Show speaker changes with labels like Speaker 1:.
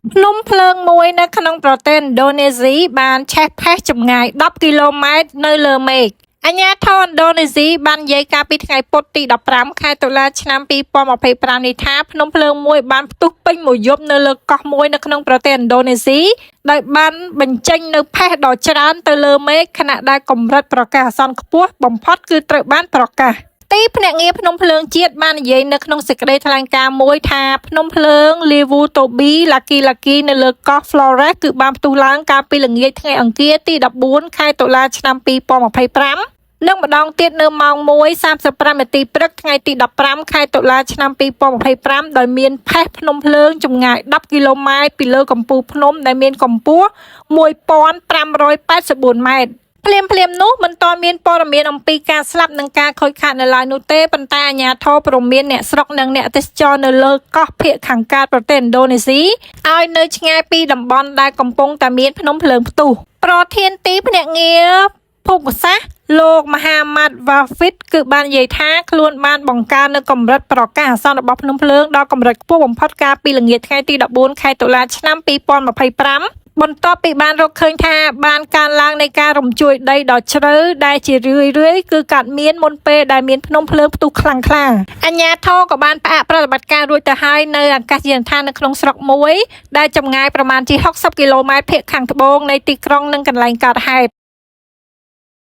Speaker 1: ភ្នំភ្លើងមួយនៅក្នុងប្រទេសឥណ្ឌូនេស៊ីបានឆេះផេះចម្ងាយ10គីឡូម៉ែត្រនៅលើមេឃអាជ្ញាធរឥណ្ឌូនេស៊ីបាននិយាយកាលពីថ្ងៃពុធទី15ខែតុលាឆ្នាំ2025នេះថាភ្នំភ្លើងមួយបានផ្ទុះពេញមួយយប់នៅលើកោះមួយនៅក្នុងប្រទេសឥណ្ឌូនេស៊ីដោយបានបញ្ចេញនៅផេះដ៏ច្រើនទៅលើមេឃខណៈដែលកម្រិតប្រកាសអាសន្នខ្ពស់បំផុតគឺត្រូវបានប្រកាសទីភ្នាក់ងារភ្នំភ្លើងជាតិបាននិយាយនៅក្នុងសេចក្តីថ្លែងការណ៍មួយថាភ្នំភ្លើង Levu Tobi Laki នៅលើកោះ Flores គឺបានផ្ទុះឡើងកាលពីល្ងាចថ្ងៃអង្គារទី14ខែតុលាឆ្នាំ2025និងម្ដងទៀតនៅម៉ោង 1:35 នាទីព្រឹកថ្ងៃទី15ខែតុលាឆ្នាំ2025ដោយមានផេះភ្នំភ្លើងចម្ងាយ10គីឡូម៉ែត្រពីលើកំពូលភ្នំដែលមានកម្ពស់1584ម៉ែត្រភ្លាមនោះមិនទាន់មានព័ត៌មានអំពីការស្លាប់និងការខូចខាតនៅឡើយនោះទេប៉ុន្តែអាជ្ញាធរព្រមានអ្នកស្រុកនិងអ្នកទេសចរនៅលើកោះភាគខាងកើតប្រទេសឥណ្ឌូនេស៊ីឲ្យនៅឆ្ងាយពីតំបន់ដែលកំពុងតែមានភ្នំភ្លើងផ្ទុះប្រធានទីភ្នាក់ងារភូមិសាស្ត្រលោកមហាម៉ាត់វ៉ាហ្វីតគឺបាននិយាយថាខ្លួនបានបង្កើននៅកម្រិតប្រកាសអាសន្នរបស់ភ្នំភ្លើងដល់កម្រិតខ្ពស់បំផុតកាលពីល្ងាចថ្ងៃទី14ខែតុលាឆ្នាំ2025បន្ទាប់ពីបានរកឃើញថាបានកើនឡើងនៃការរំជួយដីដ៏ជ្រៅដែលជារឿយៗគឺកើតមានមុនពេលដែលមានភ្នំភ្លើងផ្ទុះខ្លាំងក្លាអាជ្ញាធរក៏បានផ្អាកប្រតិបត្តិការរួចទៅហើយនៅអាកាសយានដ្ឋាននៅក្នុងស្រុកមួយដែលចម្ងាយប្រមាណជា60គីឡូម៉ែត្រភាគខាងត្បូងនៃទីក្រុងនិងកន្លែងកើតហេតុ